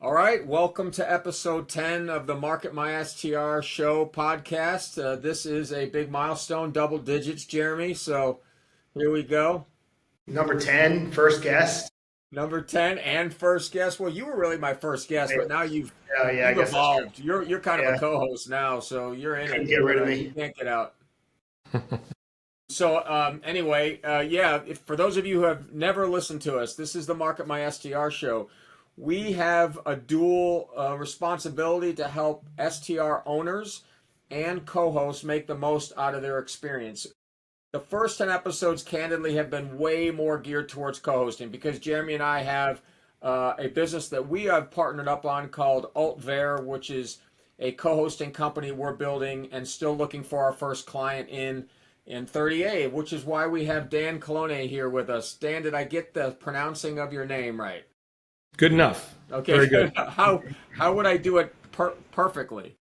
All right, welcome to episode 10 of the Market My STR Show podcast. This is a big milestone, double digits, Jeremy. So here we go. Number 10, first guest. Number 10 and first guest. Well, you were really my first guest, but now you've I you've guess that's true. evolved. You're kind of a Yeah, co-host now, so you're in couldn't it. get rid of You me. can't get out. So anyway, for those of you who have never listened to us, this is the Market My STR Show. We have a dual responsibility to help STR owners and co-hosts make the most out of their experience. The first 10 episodes, candidly, have been way more geared towards co-hosting because Jeremy and I have a business that we have partnered up on called Altver, which is a co-hosting company we're building and still looking for our first client in 30A, which is why we have Dan Calonge here with us. Dan, did I get the pronouncing of your name right? Good enough. Okay. Very good. How would I do it perfectly?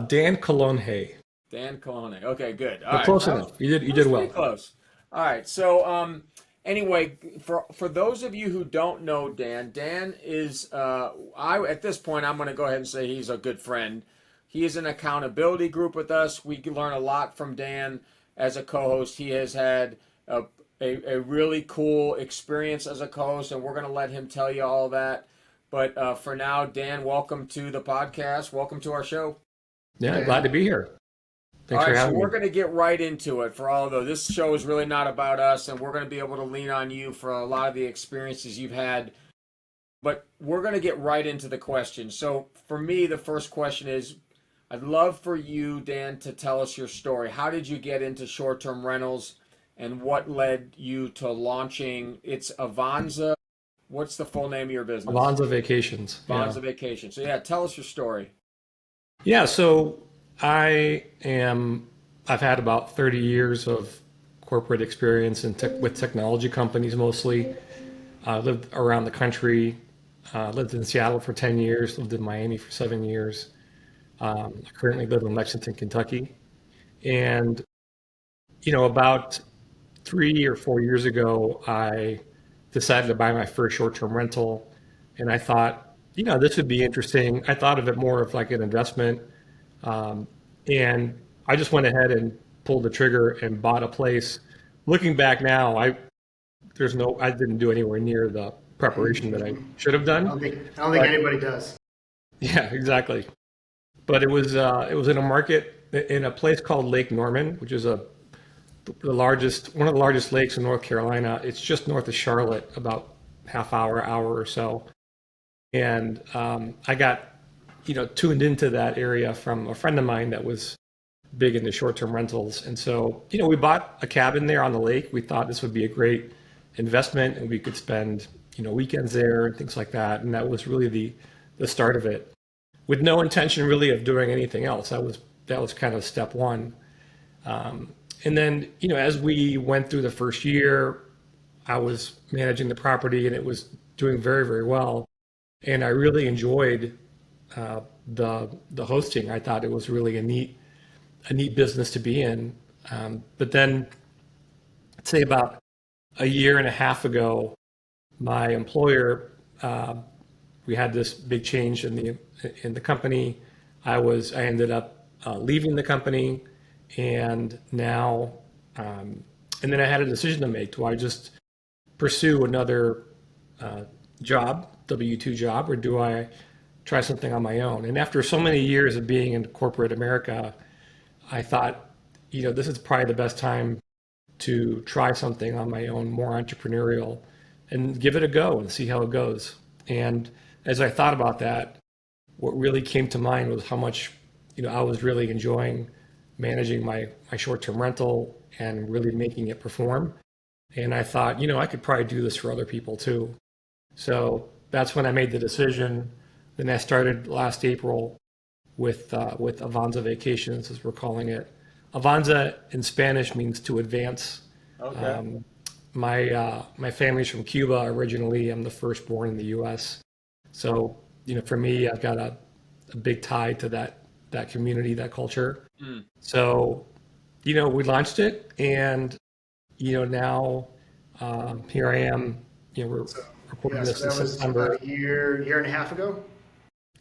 Dan Calonge. Dan Calonge. Okay, good. All But right. close enough. You did well. Pretty close. All right. So anyway, for those of you who don't know Dan, Dan is at this point I'm going to go ahead and say he's a good friend. He is an accountability group with us. We can learn a lot from Dan as a co-host. He has had a really cool experience as a co-host, and we're going to let him tell you all that. But for now, Dan, welcome to the podcast. Welcome to our show. Yeah, glad to be here. Thanks All for right, so having we're me. going to get right into it for all of those. This show is really not about us, and we're going to be able to lean on you for a lot of the experiences you've had. But we're going to get right into the questions. So for me, the first question is, I'd love for you, Dan, to tell us your story. How did you get into short-term rentals, and what led you to launching? It's Avanza. What's the full name of your business? Avanza Vacations. Avanza Vacations. So yeah, tell us your story. Yeah, so I've had about 30 years of corporate experience with technology companies mostly. Lived around the country, lived in Seattle for 10 years, lived in Miami for 7 years. I currently live in Lexington, Kentucky. And, about 3 or 4 years ago, I decided to buy my first short-term rental. And I thought, this would be interesting. I thought of it more of like an investment. And I just went ahead and pulled the trigger and bought a place. Looking back now, I didn't do anywhere near the preparation that I should have I done. don't think anybody does. Yeah, exactly. But it was in a market in a place called Lake Norman, which is one of the largest lakes in North Carolina. It's just north of Charlotte, about hour or so. And I got tuned into that area from a friend of mine that was big into short-term rentals. And so, we bought a cabin there on the lake. We thought this would be a great investment and we could spend, weekends there and things like that. And that was really the start of it, with no intention really of doing anything else. That was kind of step one. And then, as we went through the first year, I was managing the property and it was doing very, very well. And I really enjoyed the hosting. I thought it was really a neat business to be in. But then, I'd say about a year and a half ago, my employer, we had this big change in the company. I ended up leaving the company, and now, and then I had a decision to make. Do I just pursue another job, W-2 job, or do I try something on my own? And after so many years of being in corporate America, I thought, this is probably the best time to try something on my own, more entrepreneurial, and give it a go and see how it goes. And as I thought about that, what really came to mind was how much, I was really enjoying managing my short-term rental and really making it perform. And I thought, I could probably do this for other people too. So that's when I made the decision. Then I started last April with Avanza Vacations, as we're calling it. Avanza in Spanish means to advance. Okay. My family's from Cuba originally. I'm the firstborn in the U.S. So, for me, I've got a big tie to that community, that culture. Mm. So, we launched it, and now here I am. We're recording this So in that was September. about a year and a half ago.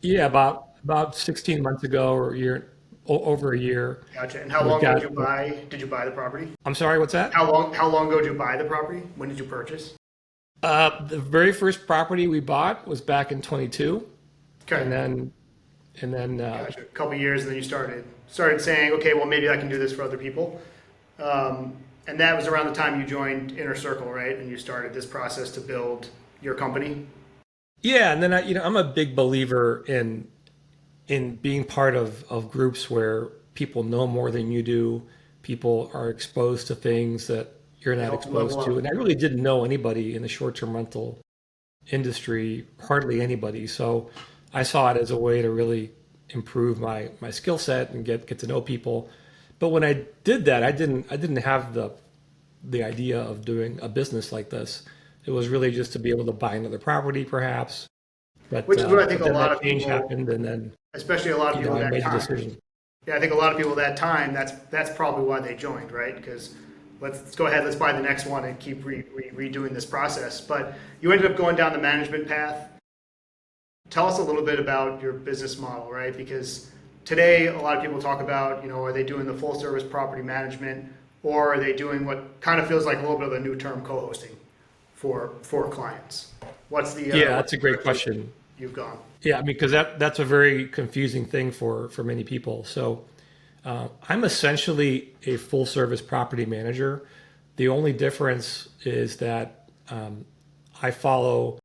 Yeah, about 16 months ago or a year, over a year. Gotcha. And how We've long ago got. did you buy the property? I'm sorry, what's that? How long ago did you buy the property? When did you purchase? The very first property we bought was back in 22, Okay. and then Gotcha. A couple years, and then you started saying, okay, well, maybe I can do this for other people. And that was around the time you joined Inner Circle, right? And you started this process to build your company. yeah, and then I'm a big believer in being part of groups where people know more than you do. People are exposed to things that you're not Help them level exposed to. up. And I really didn't know anybody in the short-term rental industry, hardly anybody. So I saw it as a way to really improve my skill set and get to know people. But when I did that, I didn't have the idea of doing a business like this. It was really just to be able to buy another property, perhaps. Which is what I think But a then lot that of change people, happened, and then especially a lot of people I at that made the time. decision. Yeah, I think a lot of people at that time, that's probably why they joined, right? Because let's go ahead, let's buy the next one and keep redoing this process. But you ended up going down the management path. Tell us a little bit about your business model, right? Because today a lot of people talk about, are they doing the full service property management, or are they doing what kind of feels like a little bit of a new term, co-hosting for clients? What's the Yeah, what's that's a the great direction question. you've gone? Yeah, I mean, because that's a very confusing thing for many people. So I'm essentially a full service property manager. The only difference is that I follow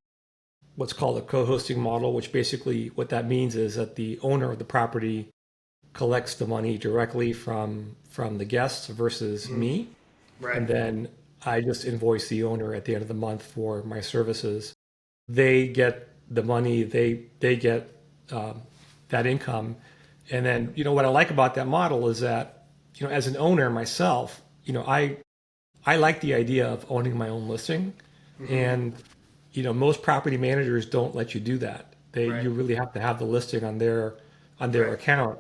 what's called a co-hosting model, which basically what that means is that the owner of the property collects the money directly from the guests versus me, and Right. then I just invoice the owner at the end of the month for my services. They get the money, they get that income, and then what I like about that model is that as an owner myself, I like the idea of owning my own listing, and most property managers don't let you do that. Right. You really have to have the listing on their Right. account,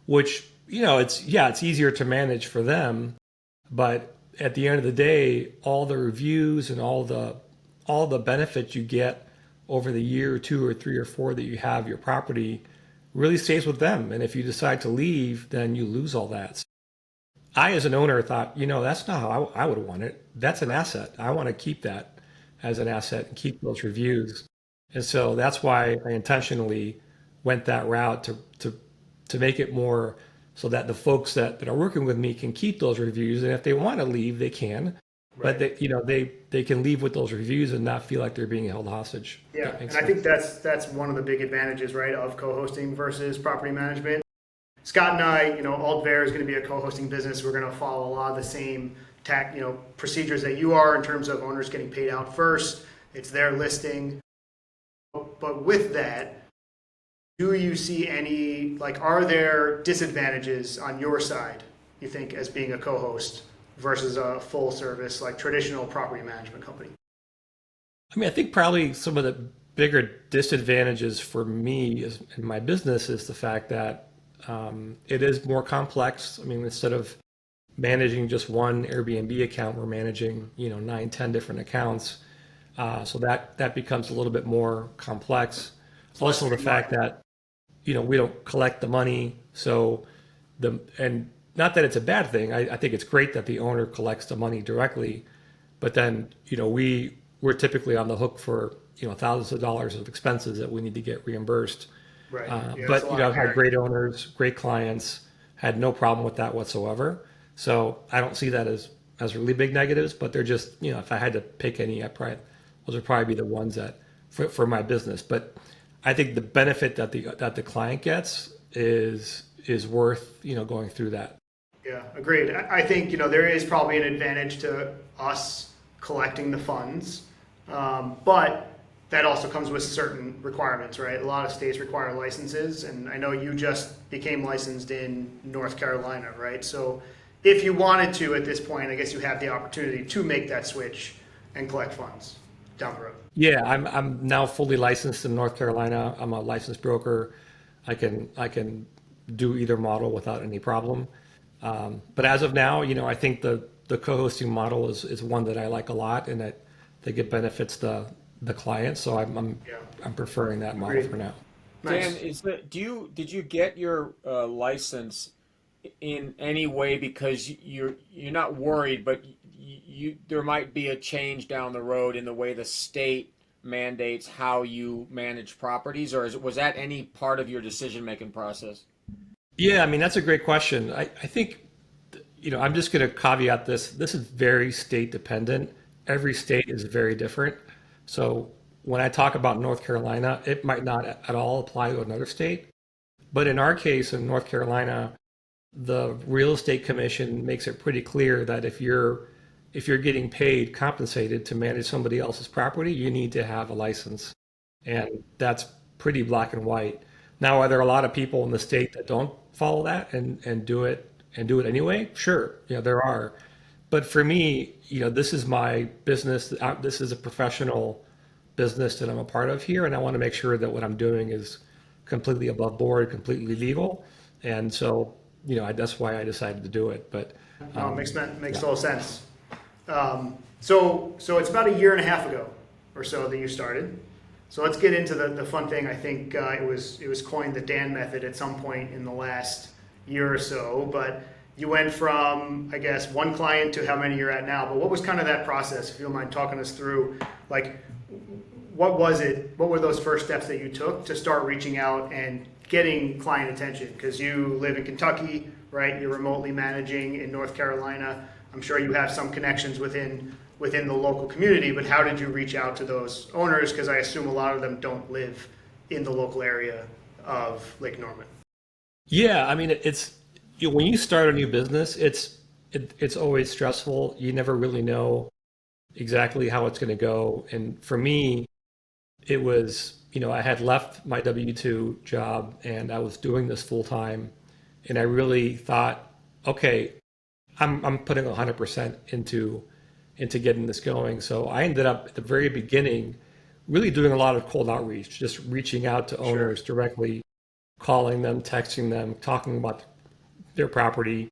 which it's easier to manage for them, but at the end of the day, all the reviews and all the benefits you get over the year or two or three or four that you have your property really stays with them. And if you decide to leave, then you lose all that. I, as an owner, thought, that's not how I would want it. That's an asset. I want to keep that as an asset and keep those reviews. And so that's why I intentionally went that route to make it more so that the folks that are working with me can keep those reviews. And if they want to leave, they can. But Right. they can leave with those reviews and not feel like they're being held hostage. If Yeah, that makes and I think sense. that's one of the big advantages, right, of co-hosting versus property management. Scott and I, Altvair is going to be a co-hosting business. We're going to follow a lot of the same procedures that you are in terms of owners getting paid out first. It's their listing. But with that, do you see any, are there disadvantages on your side, you think, as being a co-host versus a full service, like traditional property management company? I mean, I think probably some of the bigger disadvantages for me in my business is the fact that it is more complex. I mean, instead of managing just one Airbnb account, we're managing, 9, 10 different accounts. So that becomes a little bit more complex. Less Also, the fact streamlined. that, we don't collect the money. So and not that it's a bad thing. I think it's great that the owner collects the money directly, but then, we're typically on the hook for, thousands of dollars of expenses that we need to get reimbursed. Right. Yeah, it's a But lot of I've had carrying. great owners, great clients, had no problem with that whatsoever. So I don't see that as really big negatives. But they're just, if I had to pick any, those would probably be the ones that for my business. But I think the benefit that the client gets is worth going through that. Yeah, agreed. I think, there is probably an advantage to us collecting the funds, but that also comes with certain requirements, right? A lot of states require licenses, and I know you just became licensed in North Carolina, right? So if you wanted to at this point, I guess you have the opportunity to make that switch and collect funds down the road. Yeah, I'm now fully licensed in North Carolina. I'm a licensed broker. I can do either model without any problem. But as of now, I think the co-hosting model is one that I like a lot, and I think it benefits the client. So I'm Yeah, I'm preferring that model agreed. for now. Dan, Nice. did you get your license in any way because you're not worried, but there might be a change down the road in the way the state mandates how you manage properties, or was that any part of your decision making process? Yeah, I mean, that's a great question. I think, I'm just going to caveat this. This is very state dependent. Every state is very different. So when I talk about North Carolina, it might not at all apply to another state. But in our case, in North Carolina, the real estate commission makes it pretty clear that if you're getting paid, compensated to manage somebody else's property, you need to have a license. And that's pretty black and white. Now, are there a lot of people in the state that don't follow that and do it anyway? Sure, there are. But for me, this is my business. This is a professional business that I'm a part of here, and I want to make sure that what I'm doing is completely above board, completely legal. And so, that's why I decided to do it. But No, it makes yeah. total sense. So it's about a year and a half ago or so that you started. So let's get into the fun thing. I think it was coined the Dan method at some point in the last year or so. But you went from, I guess, one client to how many you're at now. But what was kind of that process? If you don't mind talking us through, like, what was it? What were those first steps that you took to start reaching out and getting client attention? Because you live in Kentucky, right? You're remotely managing in North Carolina. I'm sure you have some connections within the local community, but how did you reach out to those owners? Because I assume a lot of them don't live in the local area of Lake Norman. Yeah, I mean, when you start a new business, it's always stressful. You never really know exactly how it's going to go. And for me, it was, I had left my W-2 job and I was doing this full time. And I really thought, okay, I'm putting 100% into getting this going. So I ended up at the very beginning really doing a lot of cold outreach, just reaching out to Sure. owners directly, calling them, texting them, talking about their property.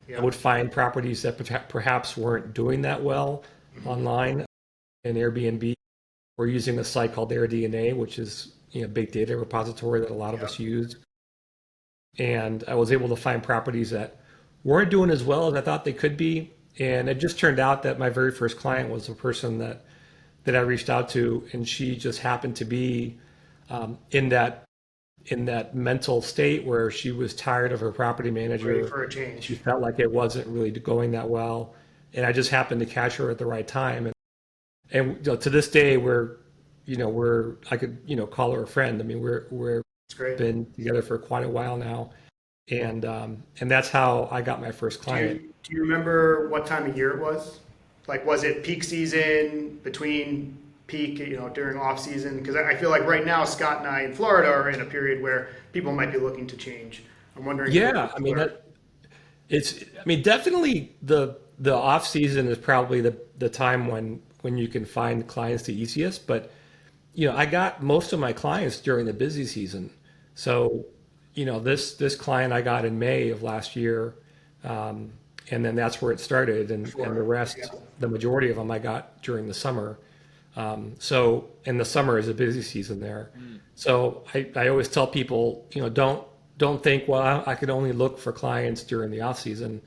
I Yeah. would find properties that perhaps weren't doing that well online in Airbnb. We're using a site called AirDNA, which is big data repository that a lot of Yeah. us use. And I was able to find properties that weren't doing as well as I thought they could be. And it just turned out that my very first client was a person that I reached out to, and she just happened to be in that mental state where she was tired of her property Ready manager. for a She change. felt like it wasn't really going that well, and I just happened to catch her at the right time. And to this day, I could call her a friend. I mean, we're It's great. been together for quite a while now, and that's how I got my first client. Do you remember what time of year it was? Like, was it peak season, between peak, during off season? Because I feel like right now, Scott and I in Florida are in a period where people might be looking to change. I'm wondering if it Yeah, was I mean similar. definitely the off season is probably the time when you can find clients the easiest. But I got most of my clients during the busy season. So this client I got in May of last year, and then that's where it started, and the Sure. Yeah. rest, the majority of them I got during the summer. So, and the summer is a busy season there. So I always tell people, don't think, well, I could only look for clients during the off season.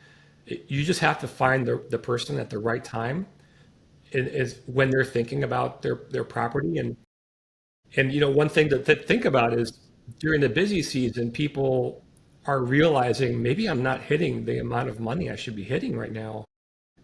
You just have to find the person at the right time, is when they're thinking about their property. And one thing to think about is during the busy season, people are realizing maybe I'm not hitting the amount of money I should be hitting right now,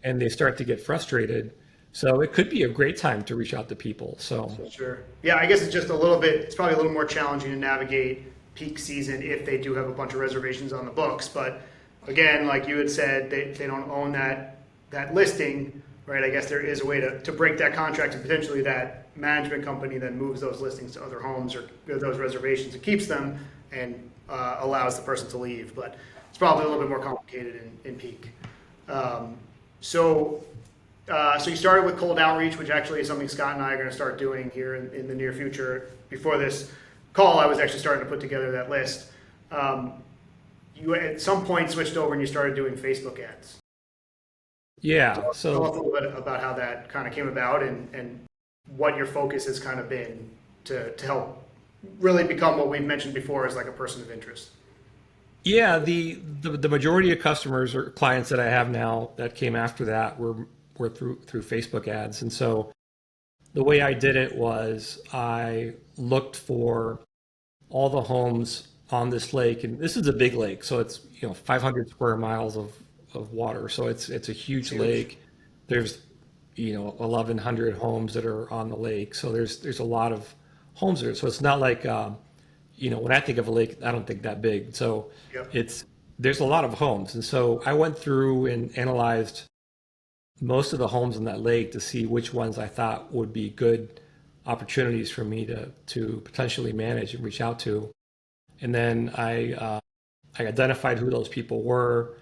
and they start to get frustrated. So it could be a great time to reach out to people. So Sure. Yeah, I guess it's just a little bit, it's probably a little more challenging to navigate peak season if they do have a bunch of reservations on the books. But again, like you had said, they don't own that listing, right? I guess there is a way to break that contract, and potentially that management company then moves those listings to other homes or those reservations and keeps them and allows the person to leave. But it's probably a little bit more complicated in peak. Um, so so you started with cold outreach, which actually is something Scott and I are going to start doing here in the near future. Before this call, I was actually starting to put together that list. You at some point switched over and you started doing Facebook ads. yeah, Tell us a so little bit about how that kind of came about and what your focus has kind of been to help really become what we've mentioned before as like a person of interest. Yeah, the majority of customers or clients that I have now that came after that were through Facebook ads. And so the way I did it was I looked for all the homes on this lake, and this is a big lake, so it's 500 square miles of water, so it's a huge Huge. lake. There's 1,100 homes that are on the lake, so there's a lot of homes there. So it's not like when I think of a lake, I don't think that big. So Yep. there's a lot of homes, and so I went through and analyzed most of the homes in that lake to see which ones I thought would be good opportunities for me to potentially manage and reach out to. And then I identified who those people were,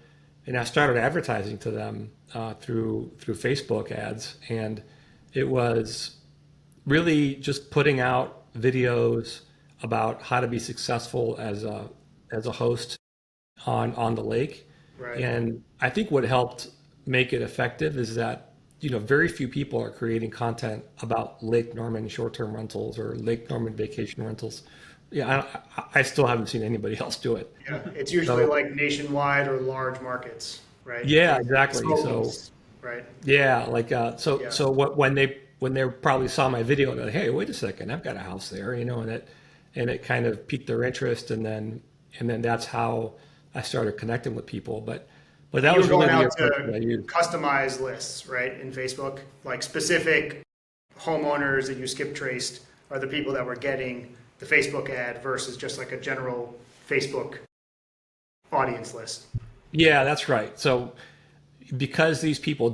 and I started advertising to them through Facebook ads. And it was really just putting out videos about how to be successful as a host on the lake. Right. And I think what helped make it effective is that very few people are creating content about Lake Norman short-term rentals or Lake Norman vacation rentals. Yeah, I still haven't seen anybody else do it. Yeah. It's usually So like nationwide or large markets, right? yeah, exactly. So Slogans, right? yeah, like Yeah. so when they probably saw my video, they're like, hey, wait a second, I've got a house there, and it kind of piqued their interest, and then that's how I started connecting with people. But that You were was really going the out approach that I to used. customize lists, right, in Facebook, like specific homeowners that you skip traced are the people that were getting the Facebook ad versus just like a general Facebook audience list. Yeah, that's right. So because these people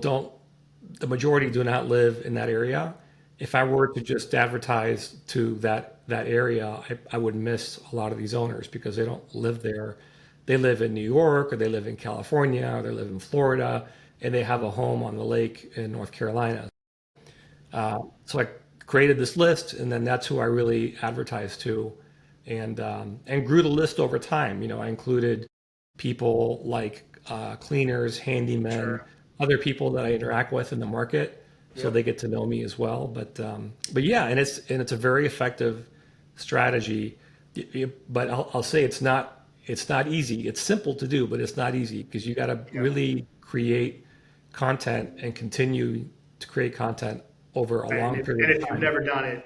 the majority do not live in that area. If I were to just advertise to that area, I would miss a lot of these owners because they don't live there. They live in New York, or they live in California, or they live in Florida, and they have a home on the lake in North Carolina. So I created this list, and then that's who I really advertised to, and grew the list over time. I included people like cleaners, handymen, Sure. other people that I interact with in the market, so Yep. they get to know me as well. But yeah, and it's a very effective strategy. But I'll say it's not easy. It's simple to do, but it's not easy because you got to Yep. really create content and continue to create content over a And long if, period and of if you've time. never done it,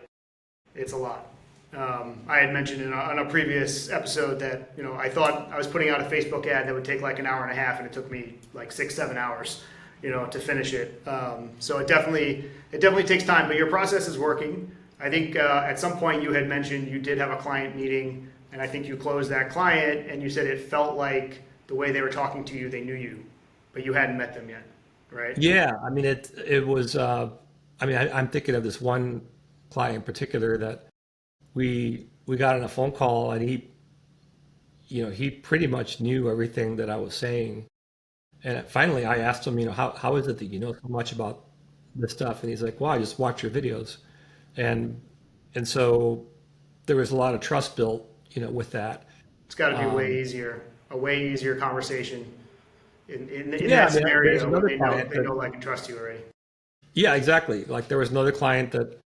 it's a lot. I had mentioned on a previous episode that I thought I was putting out a Facebook ad that would take like an hour and a half, and it took me like 6-7 hours, to finish it. So it definitely takes time, but your process is working. I think at some point you had mentioned you did have a client meeting, and I think you closed that client, and you said it felt like the way they were talking to you, they knew you, but you hadn't met them yet, right? Yeah, I mean it was. I'm thinking of this one client in particular that we got on a phone call, and he pretty much knew everything that I was saying. And finally, I asked him, how is it that you know so much about this stuff? And he's like, well, I just watch your videos, and and so there was a lot of trust built, with that. It's got to be Um, a way easier conversation in yeah, that I mean, there's scenario when another they know client they know that, like and trust you already. yeah, exactly. Like there was another client that,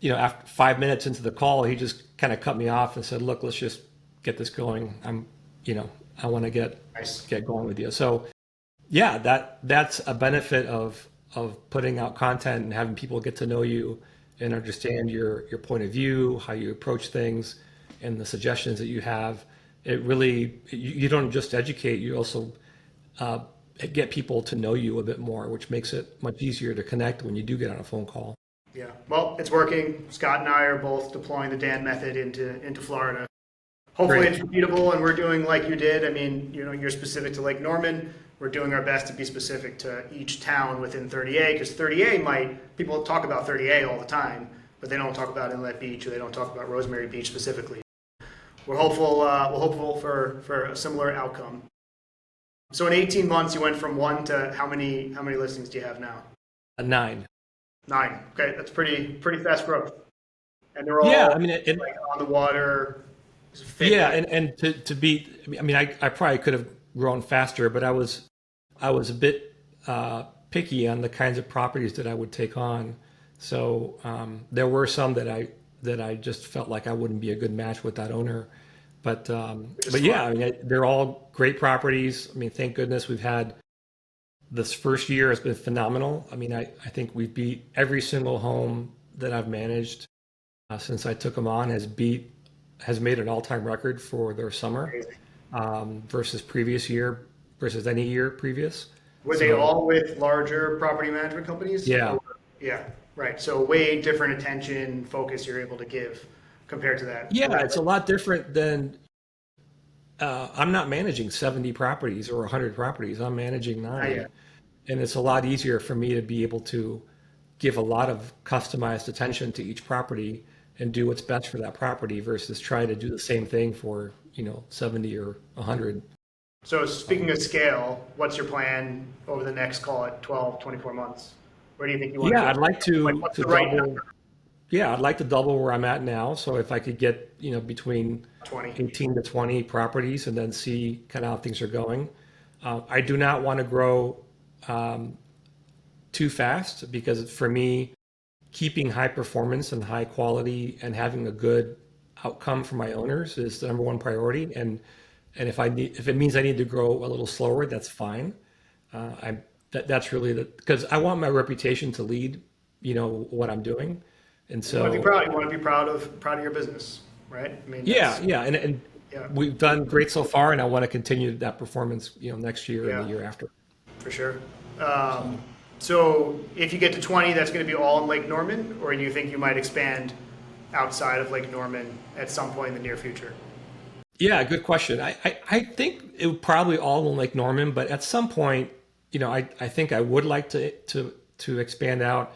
after 5 minutes into the call, he just kind of cut me off and said, "Look, let's just get this going. You know, I want to get Nice. get going with you." So, yeah, that's a benefit of putting out content and having people get to know you and understand your point of view, how you approach things, and the suggestions that you have. It really you don't just educate, you also uh, get people to know you a bit more, which makes it much easier to connect when you do get on a phone call. Yeah. Well, it's working. Scott and I are both deploying the Dan method into Florida. Hopefully Great. it's repeatable and we're doing like you did. I mean, you're specific to Lake Norman. We're doing our best to be specific to each town within 30A because 30A people talk about 30A all the time, but they don't talk about Inlet Beach or they don't talk about Rosemary Beach specifically. We're hopeful for a similar outcome. So in 18 months, you went from one to how many listings do you have now? A 9. 9. Okay, that's pretty fast growth. And they're Yeah, all I mean, it like on the water, fit. yeah, and to be, I mean, I probably could have grown faster, but I was a bit picky on the kinds of properties that I would take on. So there were some that I just felt like I wouldn't be a good match with that owner. But is but yeah, smart. I mean, they're all great properties. I mean, thank goodness we've had this first year has been phenomenal. I mean, I think we've beat every single home that I've managed since I took them on has made an all-time record for their summer Amazing. versus previous year versus any year previous. Were they So all with larger property management companies? yeah, Or, yeah, right. So way different attention, focus you're able to give compared to that. yeah, it's a lot different than I'm not managing 70 properties or 100 properties. I'm managing Not yet. nine, and it's a lot easier for me to be able to give a lot of customized attention to each property and do what's best for that property versus try to do the same thing for 70 or 100. So speaking of scale, what's your plan over the next, call it 12, 24 months? Where do you think you want to Yeah, get? I'd like Like, to what's to the right double. number? Yeah, I'd like to double where I'm at now. So if I could get between 20. 18 to 20 properties and then see kind of how things are going. I do not want to grow too fast because for me, keeping high performance and high quality and having a good outcome for my owners is the number one priority. And if it means I need to grow a little slower, that's fine. That's really because I want my reputation to lead, what I'm doing. And You want to be so, proud. You want to be proud of your business, right? I mean, yeah, that's, yeah. And yeah, we've done great so far and I want to continue that performance, next year and the yeah, year after. for sure. So. So if you get to 20, that's going to be all in Lake Norman, or do you think you might expand outside of Lake Norman at some point in the near future? Yeah, good question. I think it would probably all in Lake Norman, but at some point, I think I would like to expand out.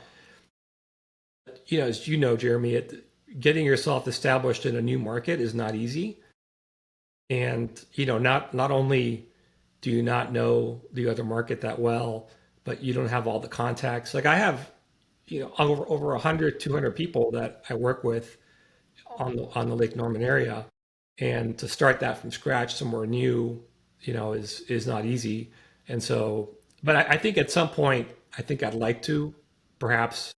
As you know, Jeremy, getting yourself established in a new market is not easy. And, not only do you not know the other market that well, but you don't have all the contacts. Like I have, over 100, 200 people that I work with on the Lake Norman area. And to start that from scratch somewhere new, is not easy. And so, but I think at some point, I think I'd like to perhaps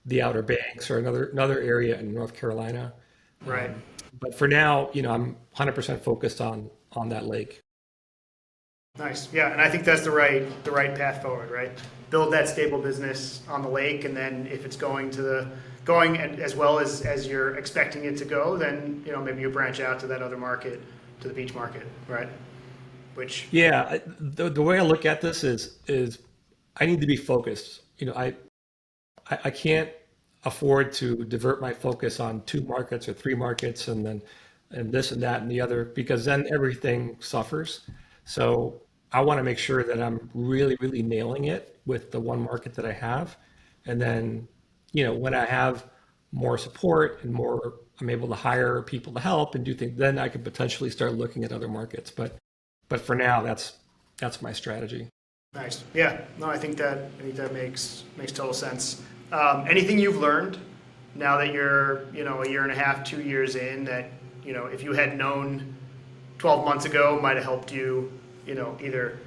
the Outer Banks or another area in North Carolina. Right. But for now, I'm 100% focused on that lake. Nice. Yeah, and I think that's the right path forward, right? Build that stable business on the lake, and then if it's going as well as you're expecting it to go, then maybe you branch out to that other market, to the beach market, right? Which Yeah, the way I look at this is I need to be focused. I can't afford to divert my focus on two markets or three markets and this and that and the other because then everything suffers. So I want to make sure that I'm really, really nailing it with the one market that I have. And then, when I have more support and more, I'm able to hire people to help and do things, then I could potentially start looking at other markets. But for now, that's my strategy. nice. Yeah. No, I think that makes total sense. Anything you've learned now that you're a year and a half, 2 years in that if you had known 12 months ago might have helped you either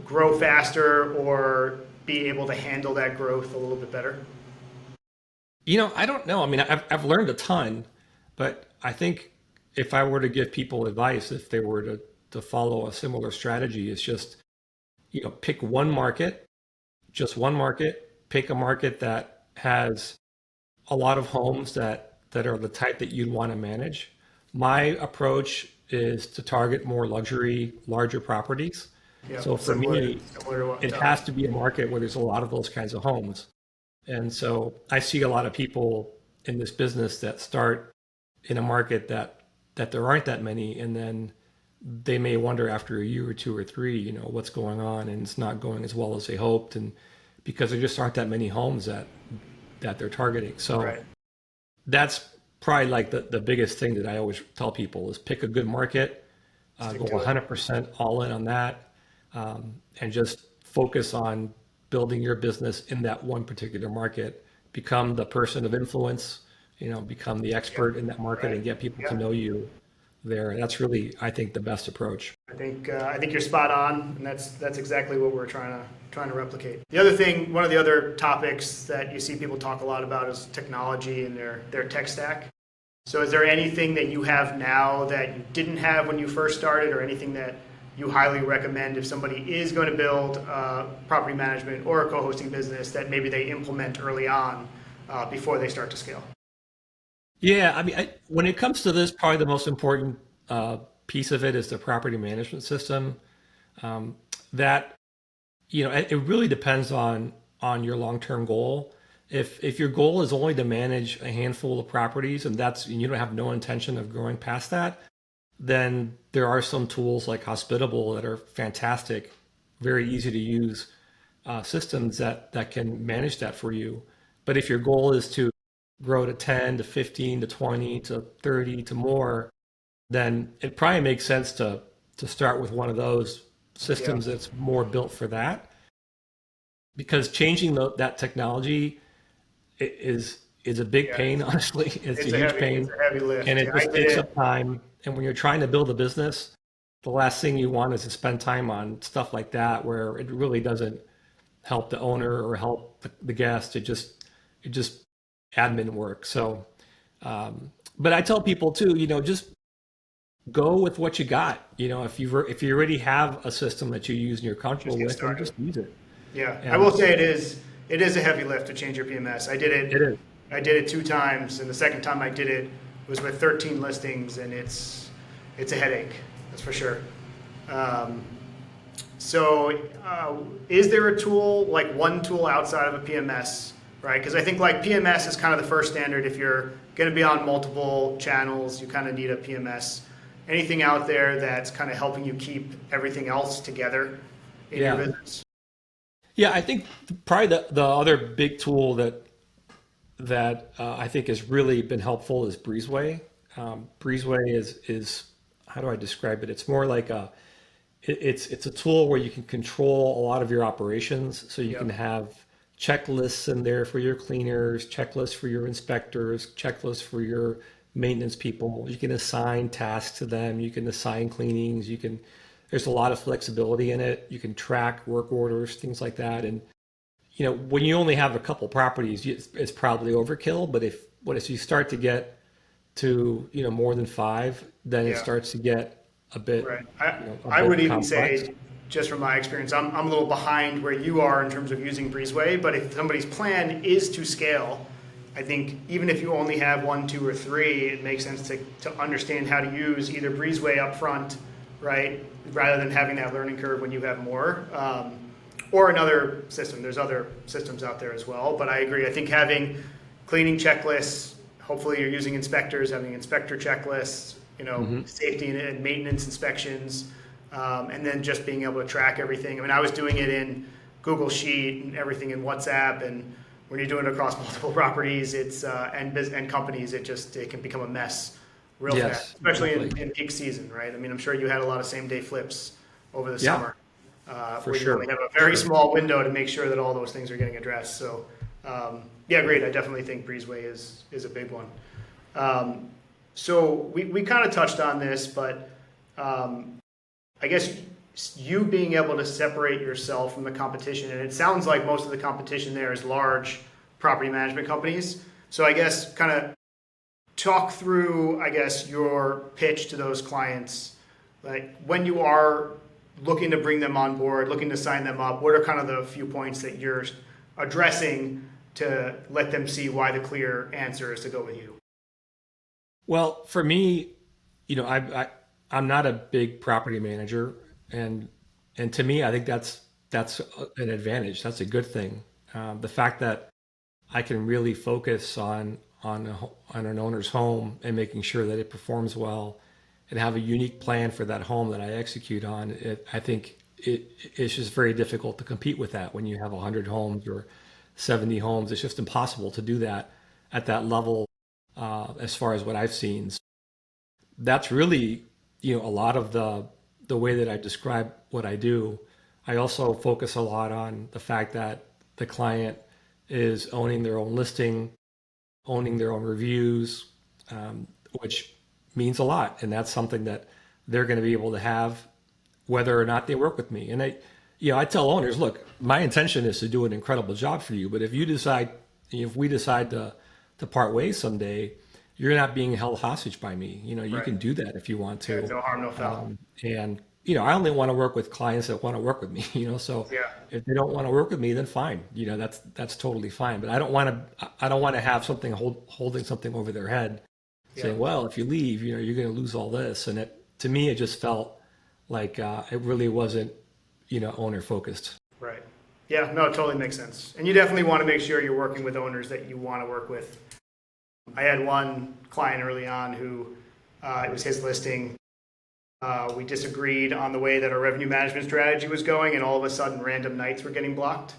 grow faster or be able to handle that growth a little bit better? I don't know. I mean, I've learned a ton, but I think if I were to give people advice, if they were to follow a similar strategy, it's just, pick one market, just one market, pick a market that has a lot of homes that are the type that you'd want to manage. My approach is to target more luxury, larger properties. Yeah, So for similar, me, similar to what it has to be a market where there's a lot of those kinds of homes. And so I see a lot of people in this business that start in a market that there aren't that many, and then they may wonder after a year or two or three, what's going on, and it's not going as well as they hoped, and because there just aren't that many homes that they're targeting. So right. that's probably like the biggest thing that I always tell people is pick a good market, Stick go to it. 100% all in on that, and just focus on building your business in that one particular market. Become the person of influence, become the expert in that market Right. and get people to Yeah. know you there. That's really, I think, the best approach. I think you're spot on, and that's exactly what we're trying to replicate. The other thing, one of the other topics that you see people talk a lot about is technology and their tech stack. So is there anything that you have now that you didn't have when you first started, or anything that you highly recommend if somebody is going to build property management or a co-hosting business that maybe they implement early on before they start to scale? Yeah, I mean, when it comes to this, probably the most important piece of it is the property management system. That it really depends on your long-term goal. If your goal is only to manage a handful of properties and you don't have no intention of growing past that, then there are some tools like Hospitable that are fantastic, very easy to use systems that can manage that for you. But if your goal is to grow to 10 to 15 to 20 to 30 to more, then it probably makes sense to start with one of those Yeah, systems that's more built for that. Because changing that technology is a big yeah, pain, honestly. It's a huge it's pain, a heavy lift. and Yeah, it I just did takes it. up time. And when you're trying to build a business, the last thing you want is to spend time on stuff like that where it really doesn't help the owner or help the guest. It just admin work. So, but I tell people too, just go with what you got. If you already have a system that you use and you're Just comfortable get with, then started. just use it. Yeah, I will And say it is a heavy lift to change your PMS. it is. I did it 2 times, and the second time I did it was with 13 listings, and it's a headache, that's for sure. Um, is there a tool, like one tool outside of a PMS, right? Because I think like PMS is kind of the first standard. If you're going to be on multiple channels, you kind of need a PMS. Anything out there that's kind of helping you keep everything else together in your Yeah. business? Yeah, I think probably the other big tool that I think has really been helpful is Breezeway. Breezeway is how do I describe it? It's more like it's a tool where you can control a lot of your operations. So you can Yep. have checklists in there for your cleaners, checklists for your inspectors, checklists for your maintenance people. You can assign tasks to them. You can assign cleanings. There's a lot of flexibility in it. You can track work orders, things like that. And when you only have a couple properties, it's probably overkill. But if you start to get to more than five, then it Yeah. starts to get a bit Right. a I would bit even complex. say, just from my experience, I'm a little behind where you are in terms of using Breezeway, but if somebody's plan is to scale, I think even if you only have one, two, or three, it makes sense to understand how to use either Breezeway up front, right, rather than having that learning curve when you have more, or another system. There's other systems out there as well, but I agree. I think having cleaning checklists, hopefully you're using inspectors, having inspector checklists, Hmm. safety and maintenance inspections, and then just being able to track everything. I mean, I was doing it in Google Sheet and everything in WhatsApp, and when you're doing it across multiple properties, and companies, it can become a mess real fast, Yes, especially exactly. in peak season, right? I mean, I'm sure you had a lot of same day flips over the Yeah, summer, for where you only sure. have a For very sure. small window to make sure that all those things are getting addressed. So, yeah, great. I definitely think Breezeway is a big one. Um, so we kind of touched on this, but I guess you being able to separate yourself from the competition, and it sounds like most of the competition there is large property management companies. So I guess kind of talk through, I guess, your pitch to those clients, like when you are looking to bring them on board, looking to sign them up, what are kind of the few points that you're addressing to let them see why the clear answer is to go with you? Well, for me, I'm not a big property manager, and to me, I think that's an advantage. That's a good thing. The fact that I can really focus on an owner's home and making sure that it performs well, and have a unique plan for that home that I execute on. I think it's just very difficult to compete with that when you have 100 homes or 70 homes. It's just impossible to do that at that level, as far as what I've seen. That's really a lot of the way that I describe what I do. I also focus a lot on the fact that the client is owning their own listing, owning their own reviews, which means a lot, and that's something that they're going to be able to have whether or not they work with me. And I tell owners, look, my intention is to do an incredible job for you, but if we decide to part ways someday, you're not being held hostage by me. You Right. can do that if you want Yeah, to. no harm, no foul. And I only want to work with clients that want to work with me. So Yeah. if they don't want to work with me, then fine. That's totally fine. But I don't want to have something holding something over their head, saying, Yeah. well, if you leave, you're going to lose all this. And to me, it just felt like it really wasn't, owner focused. Right. Yeah, no, it totally makes sense. And you definitely want to make sure you're working with owners that you want to work with. I had one client early on who it was his listing. We disagreed on the way that our revenue management strategy was going, and all of a sudden random nights were getting blocked.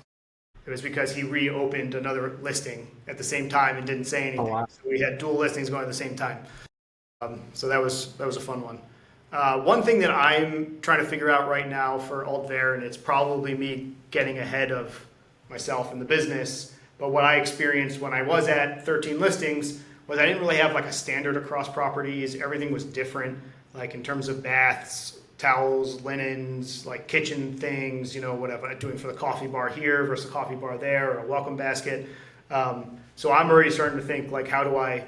It was because he reopened another listing at the same time and didn't say anything. Oh, wow. So we had dual listings going at the same time. So that was a fun one. One thing that I'm trying to figure out right now for Altvair, and it's probably me getting ahead of myself in the business, but what I experienced when I was at 13 listings was I didn't really have like a standard across properties. Everything was different, like in terms of baths, towels, linens, like kitchen things, whatever I'm doing for the coffee bar here versus a coffee bar there, or a welcome basket. So I'm already starting to think, like, how do I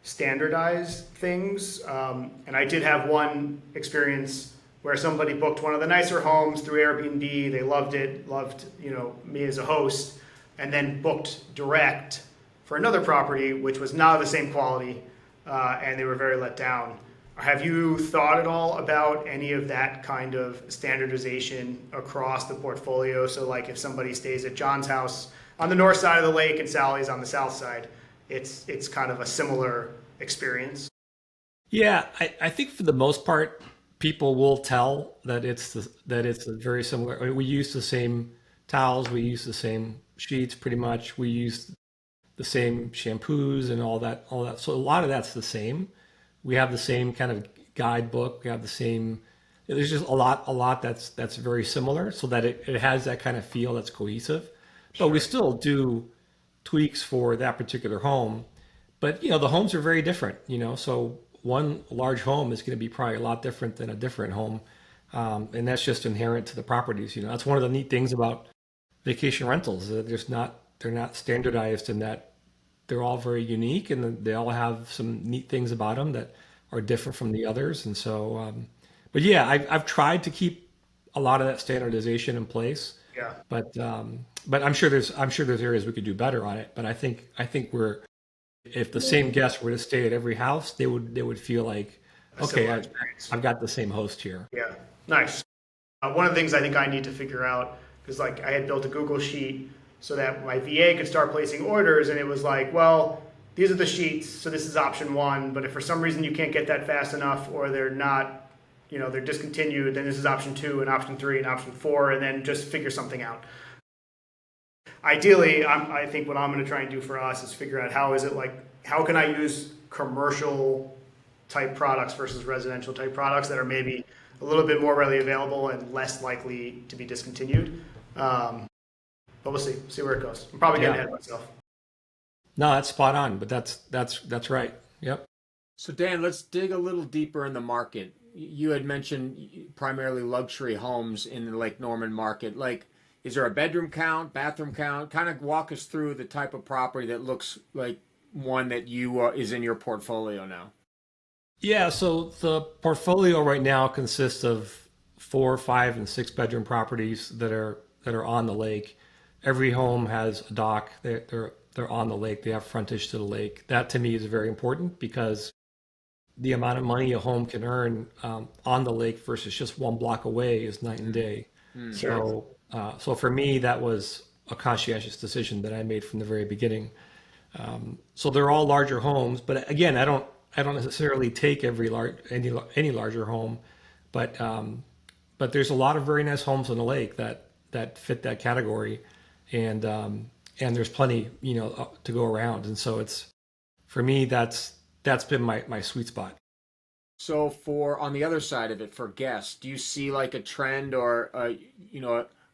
standardize things? And I did have one experience where somebody booked one of the nicer homes through Airbnb. They loved it, loved me as a host, and then booked direct for another property which was not the same quality, and they were very let down. Have you thought at all about any of that kind of standardization across the portfolio? So like if somebody stays at John's house on the north side of the lake and Sally's on the south side, it's kind of a similar experience. Yeah, I think for the most part, people will tell that it's very similar. I mean, we use the same towels, we use the same sheets, pretty much. We use the same shampoos and all that. So a lot of that's the same. We have the same kind of guidebook. We have the same. There's just a lot that's very similar, so that it has that kind of feel that's cohesive. But we still do tweaks for that particular home. But the homes are very different. So one large home is going to be probably a lot different than a different home, and that's just inherent to the properties. That's one of the neat things about vacation rentals. They're not standardized in that they're all very unique, and they all have some neat things about them that are different from the others. And so, but yeah, I've tried to keep a lot of that standardization in place. Yeah. But I'm sure there's areas we could do better on it. But I think if the same guests were to stay at every house, they would feel like, okay, I've got the same host here. Yeah, nice. One of the things I think I need to figure out, because like I had built a Google sheet so that my VA could start placing orders, and it was like, well, these are the sheets, so this is option one, but if for some reason you can't get that fast enough, or they're not, they're discontinued, then this is option 2 and option 3 and option 4, and then just figure something out. Ideally, I think what I'm going to try and do for us is figure out how can I use commercial type products versus residential type products that are maybe a little bit more readily available and less likely to be discontinued. But we'll see where it goes. I'm probably getting ahead of myself. No, that's spot on, but that's right. Yep. So Dan, let's dig a little deeper in the market. You had mentioned primarily luxury homes in the Lake Norman market. Like, is there a bedroom count, bathroom count? Kind of walk us through the type of property that looks like one that is in your portfolio now. Yeah, so the portfolio right now consists of 4, 5, and 6 bedroom properties that are on the lake. Every home has a dock. They're on the lake. They have frontage to the lake. That to me is very important, because the amount of money a home can earn on the lake versus just one block away is night and day. Sure. So for me, that was a conscientious decision that I made from the very beginning. So they're all larger homes, but again, I don't necessarily take any larger home, but there's a lot of very nice homes on the lake that fit that category, and there's plenty to go around, and so it's, for me, that's been my sweet spot. So for on the other side of it, for guests, do you see like a trend or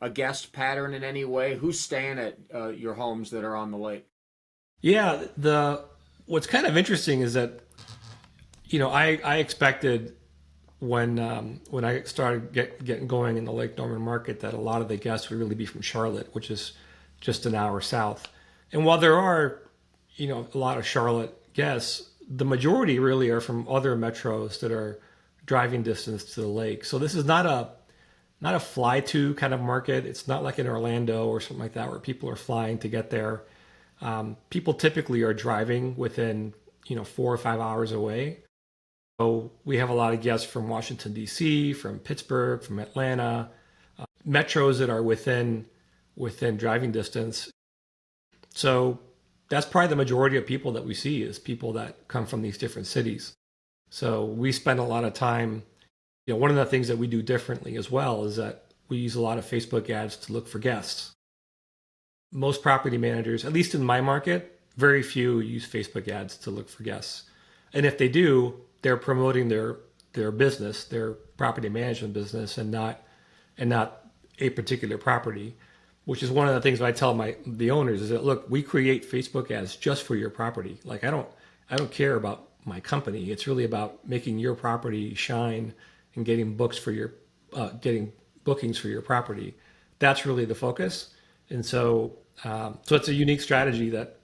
a guest pattern in any way? Who's staying at your homes that are on the lake? Yeah, what's kind of interesting is that I expected when I started getting going in the Lake Norman market that a lot of the guests would really be from Charlotte, which is just an hour south. And while there are, a lot of Charlotte guests, the majority really are from other metros that are driving distance to the lake. So this is not a fly to kind of market. It's not like in Orlando or something like that where people are flying to get there. People typically are driving within 4 or 5 hours away. So we have a lot of guests from Washington D.C., from Pittsburgh, from Atlanta, metros that are within driving distance. So that's probably the majority of people that we see is people that come from these different cities. So we spend a lot of time. One of the things that we do differently as well is that we use a lot of Facebook ads to look for guests. Most property managers, at least in my market, very few use Facebook ads to look for guests. And if they do, they're promoting their business, their property management business, and not a particular property, which is one of the things that I tell the owners is that, look, we create Facebook ads just for your property. Like I don't care about my company. It's really about making your property shine and getting getting bookings for your property. That's really the focus. And so it's a unique strategy that,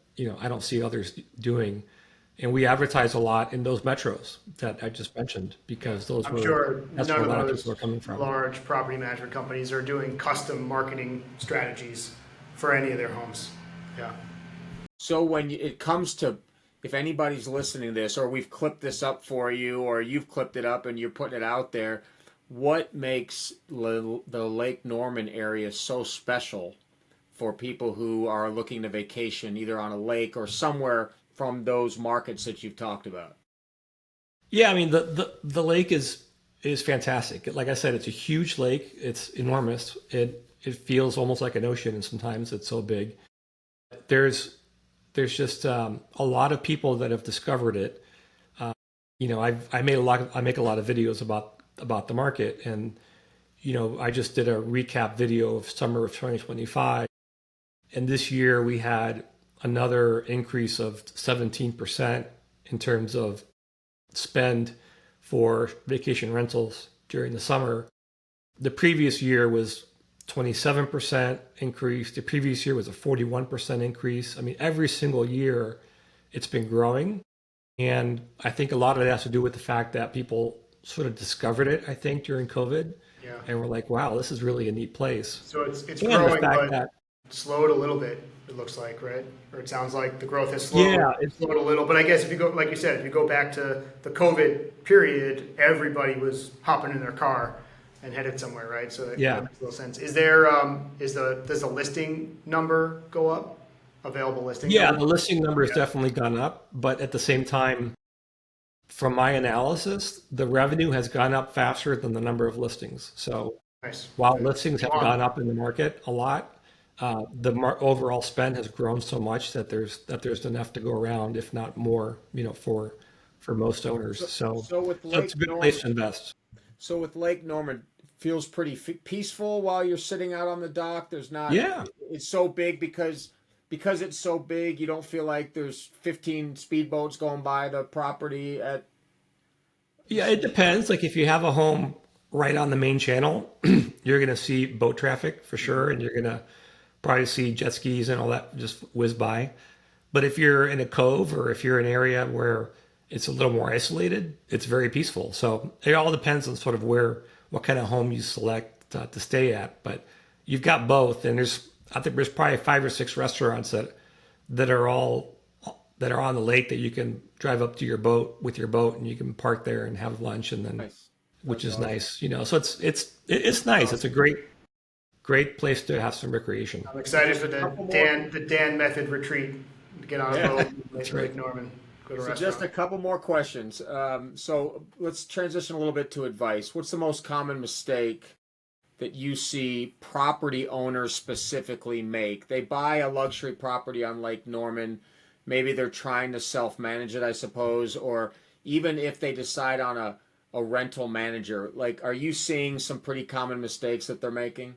I don't see others doing. And we advertise a lot in those metros that I just mentioned because that's where a lot of people are coming from. Large property management companies are doing custom marketing strategies for any of their homes. Yeah. So when it comes to, if anybody's listening to this, or we've clipped this up for you, or you've clipped it up and you're putting it out there, what makes the Lake Norman area so special for people who are looking to vacation either on a lake or somewhere from those markets that you've talked about? Yeah, I mean the lake is fantastic. Like I said, it's a huge lake. It's enormous. It feels almost like an ocean, and sometimes it's so big. There's just a lot of people that have discovered it. I make a lot of videos about the market, and I just did a recap video of summer of 2025, and this year we had another increase of 17% in terms of spend for vacation rentals during the summer. The previous year was 27% increase. The previous year was a 41% increase. I mean, every single year it's been growing. And I think a lot of it has to do with the fact that people sort of discovered it, I think, during COVID. Yeah. And we're like, wow, this is really a neat place. So it's And growing, the fact but that, slowed a little bit, it looks like, right? Or it sounds like the growth has slowed, yeah, it's, slowed a little. But I guess if you go, like you said, if you go back to the COVID period, everybody was hopping in their car and headed somewhere, right? So that Yeah. makes a little sense. Is there, does the listing number go up? Available listing yeah, number? the listing number has Yeah. definitely gone up, but at the same time, from my analysis, the revenue has gone up faster than the number of listings. So Nice. while listings have Wow. gone up in the market a lot, overall spend has grown so much that there's enough to go around, if not more, for most owners. So So with it's Lake a good place to Norman, invest. so with Lake Norman, feels pretty peaceful while you're sitting out on the dock. There's not. Yeah. It's so big because it's so big. You don't feel like there's 15 speedboats going by the property at. Yeah, it depends. Like if you have a home right on the main channel, you're going to see boat traffic for sure, and you're going to probably see jet skis and all that just whiz by. But if you're in a cove or if you're in an area where it's a little more isolated, it's very peaceful. So it all depends on sort of what kind of home you select to stay at. But you've got both, and I think there's probably 5 or 6 restaurants that are on the lake that you can drive up to your boat with your boat, and you can park there and have lunch, and then Nice. which is awesome. nice. So it's nice. It's a great place to have some recreation. I'm excited for the Couple more. Dan method retreat to get on a boat, That's Lake right. Norman, go to a So restaurant. just a couple more questions. So let's transition a little bit to advice. What's the most common mistake that you see property owners specifically make? They buy a luxury property on Lake Norman. Maybe they're trying to self-manage it, I suppose, or even if they decide on a rental manager. Like, are you seeing some pretty common mistakes that they're making?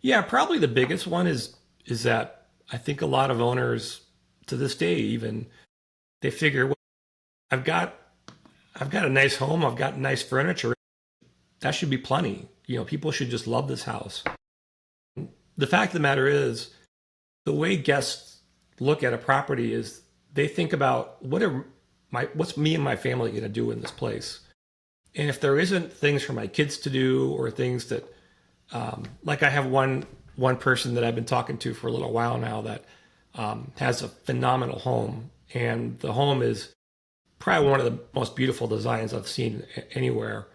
Yeah, probably the biggest one is that I think a lot of owners to this day even they figure, well, I've got a nice home, I've got nice furniture. that should be plenty. People should just love this house. The fact of the matter is, the way guests look at a property is they think about what's me and my family going to do in this place. And if there isn't things for my kids to do, or things that, like I have one person that I've been talking to for a little while now that has a phenomenal home, and the home is probably one of the most beautiful designs I've seen anywhere.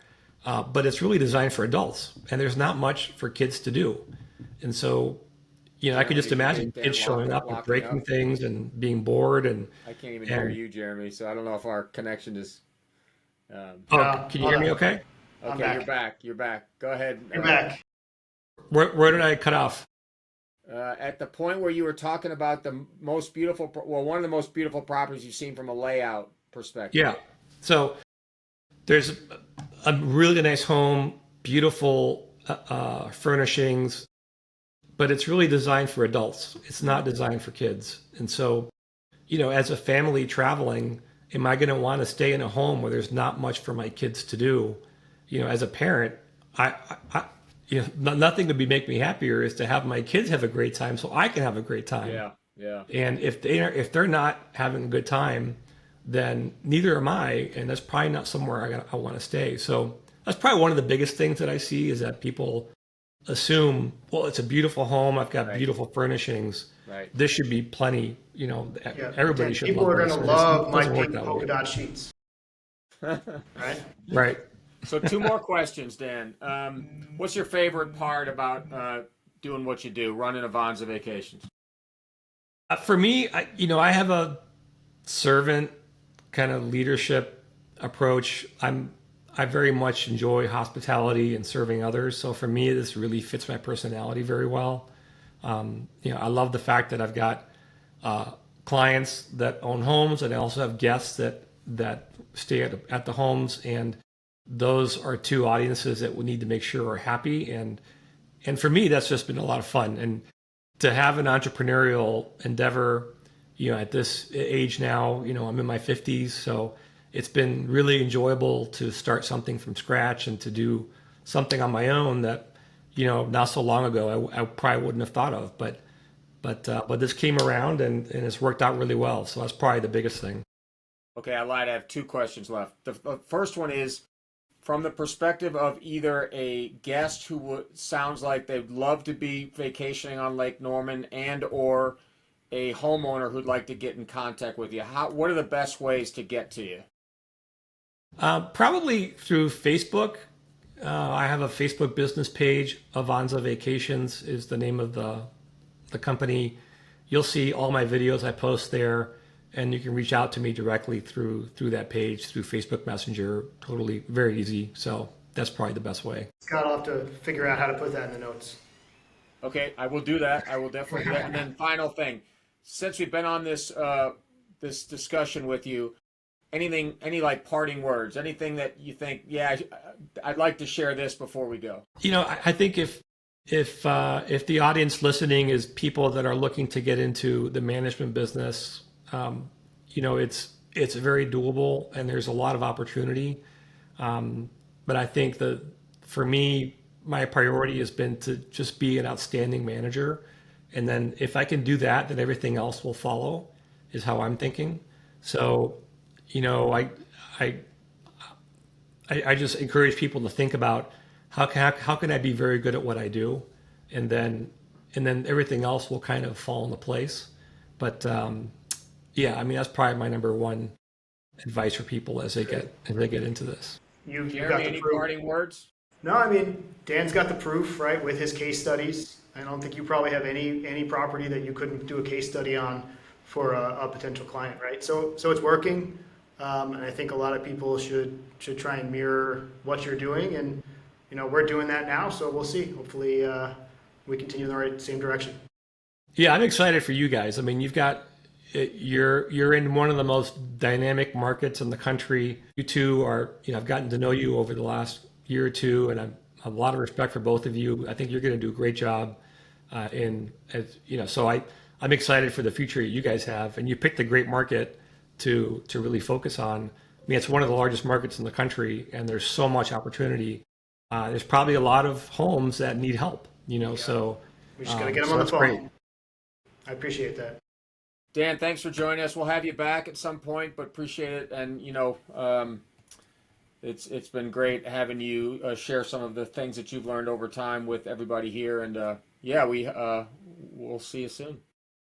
But it's really designed for adults, and there's not much for kids to do. And so, I could just imagine kids showing up and breaking things and being bored. And I can't even hear you, Jeremy. So I don't know if our connection is. can you hear me? Okay. Okay, you're back. Go ahead. You're back. Where did I cut off? At the point where you were talking about the most beautiful, one of the most beautiful properties you've seen from a layout perspective. Yeah. So there's a really nice home, beautiful furnishings, but it's really designed for adults. It's not designed for kids. And so, as a family traveling, am I going to want to stay in a home where there's not much for my kids to do? As a parent, I nothing would make me happier is to have my kids have a great time so I can have a great time. Yeah. And if they're not having a good time, then neither am I, and that's probably not somewhere I want to stay. So that's probably one of the biggest things that I see is that people assume, well, it's a beautiful home, I've got beautiful furnishings. Right. This should be plenty. Everybody should. People love are this. going to love my Doesn't work pink that polka way. dot sheets. Right. So 2 more questions, Dan. What's your favorite part about doing what you do, running Avanza Vacations? For me, I have a servant kind of leadership approach. I very much enjoy hospitality and serving others. So for me, this really fits my personality very well. I love the fact that I've got clients that own homes, and I also have guests that stay at the homes, and those are 2 audiences that we need to make sure are happy. And for me, that's just been a lot of fun. And to have an entrepreneurial endeavor, at this age now, I'm in my 50s, so it's been really enjoyable to start something from scratch and to do something on my own that, not so long ago I probably wouldn't have thought of. But this came around and it's worked out really well. So that's probably the biggest thing. Okay, I lied. I have 2 questions left. The first one is from the perspective of either a guest who sounds like they'd love to be vacationing on Lake Norman, and or a homeowner who'd like to get in contact with you. What are the best ways to get to you? Probably through Facebook. I have a Facebook business page. Avanza Vacations is the name of the company. You'll see all my videos I post there, and you can reach out to me directly through that page, through Facebook Messenger. Totally very easy. So that's probably the best way. Scott, I'll have to figure out how to put that in the notes. Okay, I will do that. I will definitely do that. And then final thing, since we've been on this this discussion with you, any like parting words, anything that you think, yeah, I'd like to share this before we go. I think if the audience listening is people that are looking to get into the management business, it's very doable and there's a lot of opportunity. But I think that for me, my priority has been to just be an outstanding manager. And then if I can do that, then everything else will follow, is how I'm thinking. So, I just encourage people to think about how can I be very good at what I do, and then everything else will kind of fall into place. But that's probably my number one advice for people as they get into this. You've got Jeremy, the any proof. parting words? No, Dan's got the proof, right, with his case studies. I don't think you probably have any property that you couldn't do a case study on for a potential client, right? So it's working, and I think a lot of people should try and mirror what you're doing, and we're doing that now, so we'll see. Hopefully, we continue in the same direction. Yeah, I'm excited for you guys. You're in one of the most dynamic markets in the country. You two are, I've gotten to know you over the last year or two, and I have a lot of respect for both of you. I think you're going to do a great job. So I'm excited for the future you guys have, and you picked a great market to really focus on. It's one of the largest markets in the country, and there's so much opportunity. there's probably a lot of homes that need help, so We just got to get them so on the that's phone. great. I appreciate that. Dan, thanks for joining us. We'll have you back at some point, but appreciate it. And it's been great having you share some of the things that you've learned over time with everybody here. And we'll see you soon.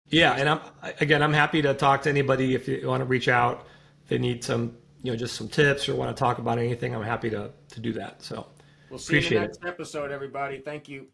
Yeah, and I'm happy to talk to anybody if you want to reach out. If they need some, just some tips or want to talk about anything, I'm happy to do that. So We'll see you in the appreciate next it. episode, everybody. Thank you.